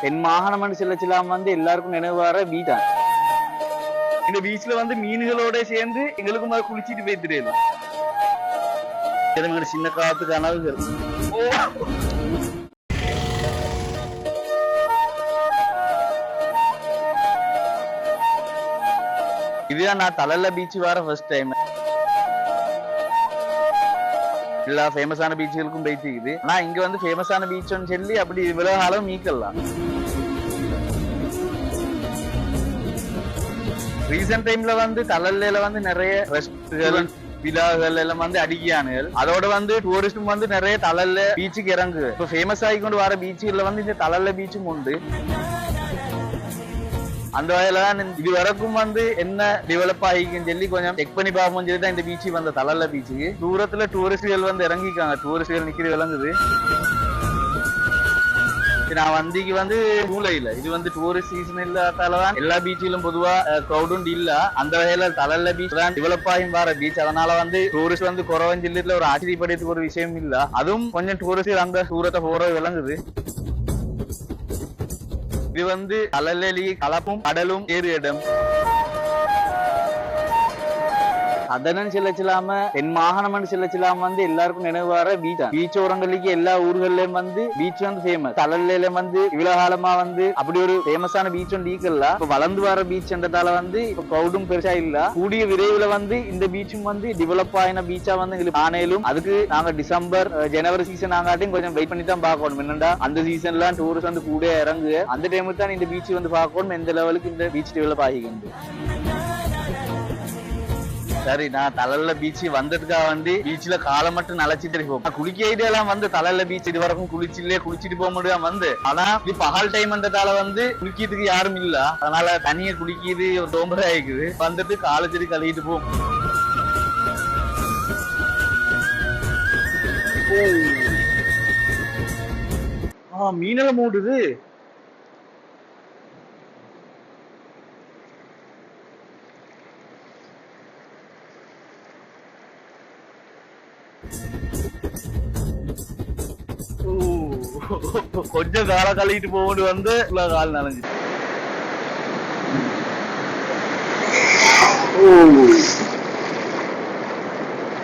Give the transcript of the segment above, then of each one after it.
தென் மாகாணம் செல்லச்சலாம் வந்து எல்லாருக்கும் நினைவு வர பீச் தான். இந்த பீச்ல வந்து மீன்களோட சேர்ந்து எங்களுக்கும் அதை குளிச்சிட்டு போய் தெரியும். சின்ன காலத்து கனவுகள். இதுதான் நான் தலல்ல பீச் வர ஃபர்ஸ்ட் டைம். எல்லா ஃபேமஸான பீச்சுகளுக்கும் போயிட்டு இருக்குது. ஆனா இங்க வந்து ஃபேமஸான பீச்னு சொல்லி அப்படி இவ்வளவு காலம் மீக்கலாம். ரீசன்ட் டைம்ல வந்து தலல்ல வந்து நிறைய ரெஸ்டாரண்ட் விழாக்கள் எல்லாம் வந்து அடிக்கியானுகள். அதோட வந்து டூரிஸ்டும் வந்து நிறைய தலல்ல பீச்சுக்கு இறங்கு. இப்போ ஃபேமஸ் ஆகி கொண்டு வர பீச்சுல வந்து இந்த தலல்ல பீச்சும் உண்டு. அந்த வகையில தான் இது வரைக்கும் வந்து என்ன டெவலப் ஆகிக்குன்னு சொல்லி கொஞ்சம் செக் பண்ணி பார்ப்போம் சொல்லி தான் இந்த பீச்சுக்கு வந்த தலல்ல பீச்சுக்கு. தூரத்துல டூரிஸ்டுகள் வந்து இறங்கிக்காங்க. டூரிஸ்டுகள் நிக்கிறது விளங்குது. நான் வந்திக்கு வந்து ஜூலைல இது வந்து டூரிஸ்ட் சீசன் இல்லாதாலதான் எல்லா பீச்சிலும் பொதுவா கிரௌடும் இல்ல. அந்த வகையில தலல்ல பீச் தான் டெவலப் ஆகி வர பீச். அதனால வந்து டூரிஸ்ட் வந்து குறவன் சொல்லிட்டுல ஒரு ஆச்சரியப்படுறதுக்கு ஒரு விஷயம் இல்ல. அதுவும் கொஞ்சம் டூரிஸ்ட் அங்க தூரத்தை போறது விளங்குது. இது வந்து தலல்லி கலப்பும் கடலும் ஏறு இடம். அதனும் செல்லச்சலாம தென் மாகாணம் செல்லச்சலாம் வந்து எல்லாருக்கும் நினைவு வர பீச் தான். பீச் ஓரங்களுக்கு எல்லா ஊர்கள்லயும் வந்து பீச் வந்து ஃபேமஸ். தலல்ல வந்து இவ்வளவு காலமா வந்து அப்படி ஒரு ஃபேமஸான பீச் ஒன்று ஈக்கல்ல. இப்ப வளர்ந்து வர பீச்ன்றதால வந்து இப்ப கிரௌடும் பெருசா இல்ல. கூடிய விரைவுல வந்து இந்த பீச்சும் வந்து டெவலப் ஆயின பீச்சா வந்து எங்களுக்கு ஆணையிலும். அதுக்கு நாங்க டிசம்பர் ஜனவரி சீசன் ஆகாட்டியும் கொஞ்சம் வெயிட் பண்ணி தான் பார்க்கணும். என்னடா அந்த சீசன்லாம் டூரிஸ்ட் வந்து கூட இறங்கு. அந்த டைமுக்கு தான் இந்த பீச் வந்து பார்க்கணும் எந்த லெவலுக்கு இந்த பீச் டெவலப் ஆகிக்கிண்டு. சரி, நான் தலல்ல பீச் வந்ததுக்காக வந்து பீச்ல காலம் மட்டும் நலச்சிட்டு இருக்கோம். குளிக்க எல்லாம் வந்து தலல்ல பீச் இது வரைக்கும் குளிச்சுட்டு போக முடியாம வந்து. ஆனா இது பகல் டைம்ன்றதால வந்து குளிக்கிறதுக்கு யாரும் இல்ல. அதனால தனியா குளிக்கிறது ஒரு தோம்பரா ஆயிக்குது. வந்துட்டு காலேஜ் கழுவிட்டு போகும். மீனெல்லாம் மூடுது. கொஞ்சம் கால கழிட்டு போகும்போது வந்து கால் நனைஞ்சு.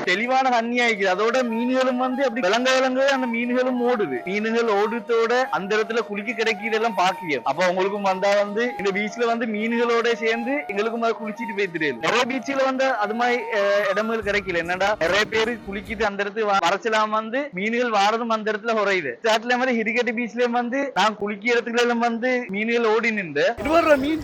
தெளிவான தண்ணி ஆயிக்குது. அதோட மீன்களும் வந்து அப்படி விலங்க அந்த மீன்களும் ஓடுது. மீன்கள் ஓடுத்தோட அந்த இடத்துல குளிக்க கிடைக்கிறதெல்லாம் பாக்கியம். அப்ப உங்களுக்கும் வந்தா வந்து இந்த பீச்ல வந்து மீன்களோட சேர்ந்து எங்களுக்கும் அதை குளிச்சிட்டு போய் தெரியும். நிறைய பீச்ல வந்து அது மாதிரி இடங்கள் கிடைக்கல. என்னடா நிறைய பேரு குளிக்கிட்டு அந்த இடத்துல வரச்சலாம் வந்து மீன்கள் வாரதும் அந்த இடத்துல குறையுது. சாட்ல மாதிரி ஹிரிகட்டி பீச்லயும் வந்து நான் குளிக்கிற இடத்துல எல்லாம் வந்து மீன்கள் ஓடி நின்று மீன்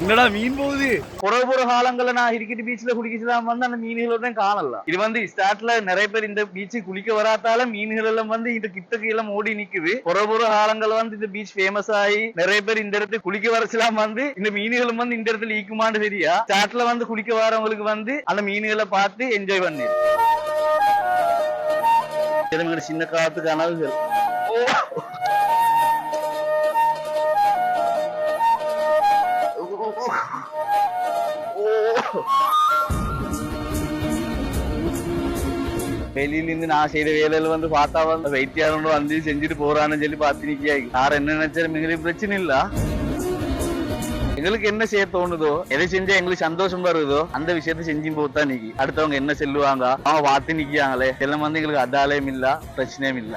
என்னடா மீன் போகுது. புற காலங்கள்ல நான் ஹிரிகட்டி பீச்ல குளிக்கலாம் வந்து அந்த மீன்களோட காணலாம். இது வந்து ஸ்டார்ட்ல நிறைய பேர் இந்த பீச்சு குளிக்க வராதால மீன்கள் எல்லாம் வந்து இந்த கிட்டக்கு எல்லாம் ஓடி நிக்குது. புற காலங்கள் வந்து இந்த பீச் ஃபேமஸ் ஆகி நிறைய பேர் இந்த இடத்துல குளிக்க வரச்சலாம் வந்து இந்த மீன்களும் வந்து இந்த இடத்துல ஈக்குமான்னு தெரியா. ஸ்டார்ட்ல வந்து குளிக்க வரவங்களுக்கு வந்து அந்த மீன்களை பார்த்து என்ஜாய் பண்ணி சின்ன காலத்து கனவுகள். வெளியில இருந்து நான் செய்த வேலையில வந்து பார்த்தா வந்து வைத்தியாரம் வந்து செஞ்சுட்டு போறான்னு சொல்லி பார்த்து நிக்கியா. யார் என்ன நினைச்சாலும் எங்களுக்கு பிரச்சனை இல்ல. எங்களுக்கு என்ன செய்ய தோணுதோ எதை செஞ்சா எங்களுக்கு சந்தோஷம் வருதோ அந்த விஷயத்த செஞ்சு போத்தா நிக்கி. அடுத்தவங்க என்ன செல்லுவாங்க அவங்க பார்த்து நிக்காங்களே எல்லாம் வந்து எங்களுக்கு அதாலயம் இல்ல பிரச்சனையும் இல்ல.